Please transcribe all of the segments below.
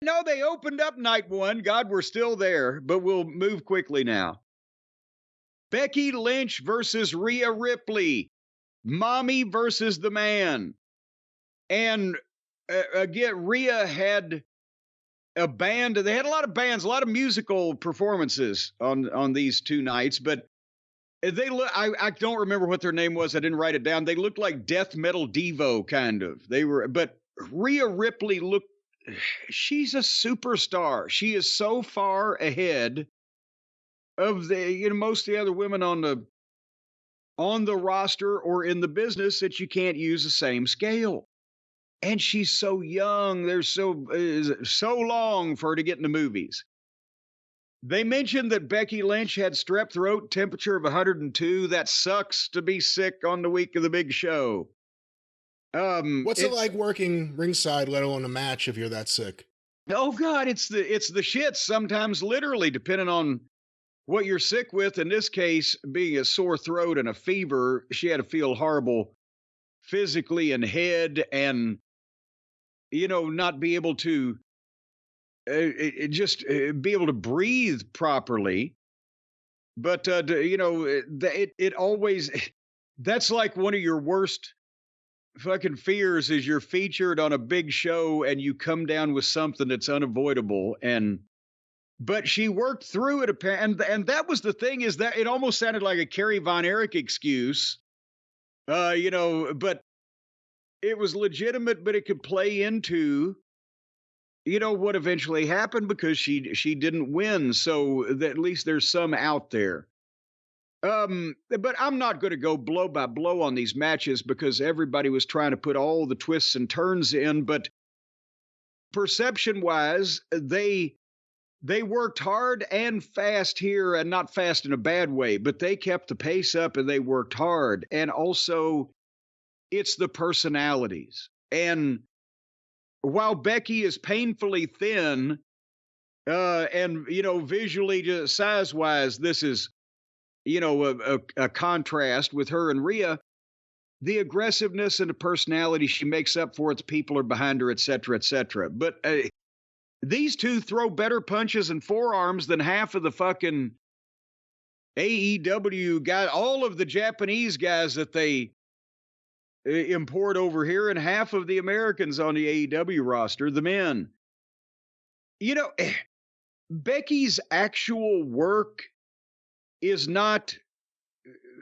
No, they opened up night one. God, we're still there, but we'll move quickly now. Becky Lynch versus Rhea Ripley. Mommy versus the man. And again, Rhea had a band. They had a lot of bands, a lot of musical performances on these two nights, but they look. I don't remember what their name was. I didn't write it down. They looked like death metal Devo kind of. They were, but Rhea Ripley looked. She's a superstar. She is so far ahead of the most of the other women on the roster or in the business that you can't use the same scale. And she's so young. There's so long for her to get in the movies. They mentioned that Becky Lynch had strep throat, temperature of 102. That sucks to be sick on the week of the big show. What's it like working ringside, let alone a match, if you're that sick? Oh God, it's the shits. Sometimes, literally, depending on what you're sick with. In this case, being a sore throat and a fever, she had to feel horrible physically and head, and not be able to just be able to breathe properly. But it always that's like one of your worst fucking fears is you're featured on a big show and you come down with something that's unavoidable. But she worked through it, and that was the thing, is that it almost sounded like a Kerry Von Erich excuse, but it was legitimate, but it could play into what eventually happened, because she didn't win, so that at least there's some out there. But I'm not going to go blow by blow on these matches because everybody was trying to put all the twists and turns in. But perception wise, they worked hard and fast here, and not fast in a bad way, but they kept the pace up and they worked hard. And also, it's the personalities. And while Becky is painfully thin, and visually, just size wise, this is a contrast with her and Rhea. The aggressiveness and the personality she makes up for it. The people are behind her, et cetera, et cetera. But these two throw better punches and forearms than half of the fucking AEW guys, all of the Japanese guys that they import over here, and half of the Americans on the AEW roster, the men. Becky's actual work is not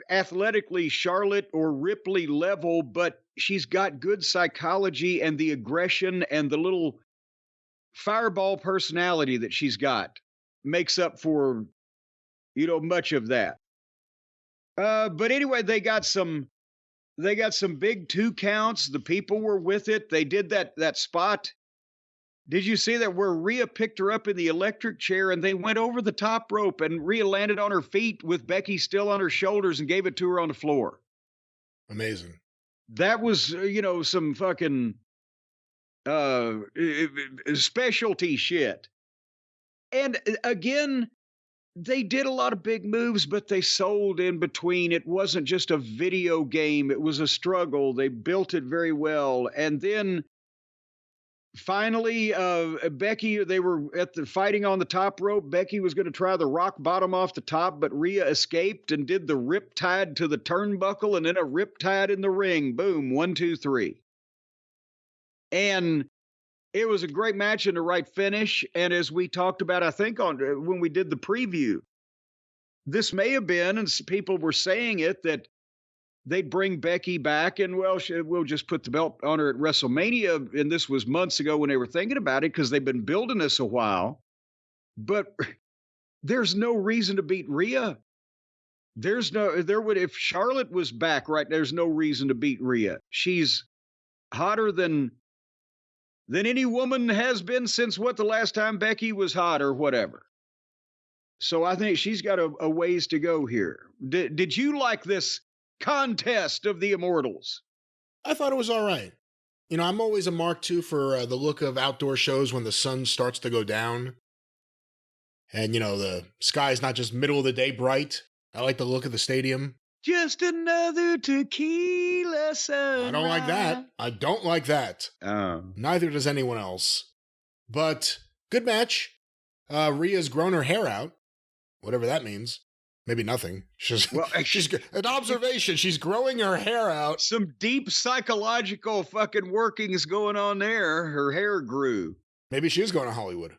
athletically Charlotte or Ripley level, but she's got good psychology and the aggression and the little fireball personality that she's got makes up for, much of that. But anyway, they got some big 2 counts. The people were with it. They did that spot. Did you see that where Rhea picked her up in the electric chair and they went over the top rope and Rhea landed on her feet with Becky still on her shoulders and gave it to her on the floor? Amazing. That was, some fucking specialty shit. And again, they did a lot of big moves, but they sold in between. It wasn't just a video game. It was a struggle. They built it very well. And then finally, Becky, they were fighting on the top rope. Becky was going to try the rock bottom off the top, but Rhea escaped and did the riptide to the turnbuckle and then a riptide in the ring. Boom, 1, 2, 3. And it was a great match and the right finish. And as we talked about, I think when we did the preview, this may have been, and people were saying it, that they'd bring Becky back and, we'll just put the belt on her at WrestleMania. And this was months ago when they were thinking about it, because they've been building this a while. But there's no reason to beat Rhea. If Charlotte was back, right, there's no reason to beat Rhea. She's hotter than any woman has been since the last time Becky was hot or whatever. So I think she's got a ways to go here. Did you like this contest of the Immortals? I thought it was all right. I'm always a mark II for the look of outdoor shows when the sun starts to go down. And, the sky's not just middle of the day bright. I like the look of the stadium. Just another tequila sunrise. I don't like that. I don't like that. Neither does anyone else. But Good match. Rhea's grown her hair out, whatever that means. Maybe nothing. She's an observation. She's growing her hair out. Some deep psychological fucking workings going on there. Her hair grew. Maybe she is going to Hollywood.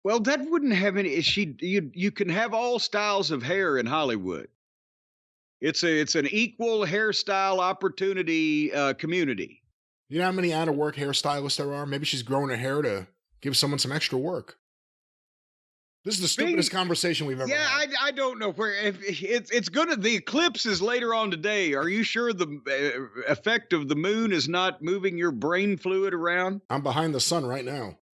Well, that wouldn't have any. You can have all styles of hair in Hollywood. It's an equal hairstyle opportunity community. You know how many out of work hairstylists there are? Maybe she's growing her hair to give someone some extra work. This is the stupidest conversation we've ever had. I don't know where it's gonna. The eclipse is later on today. Are you sure the effect of the moon is not moving your brain fluid around? I'm behind the sun right now.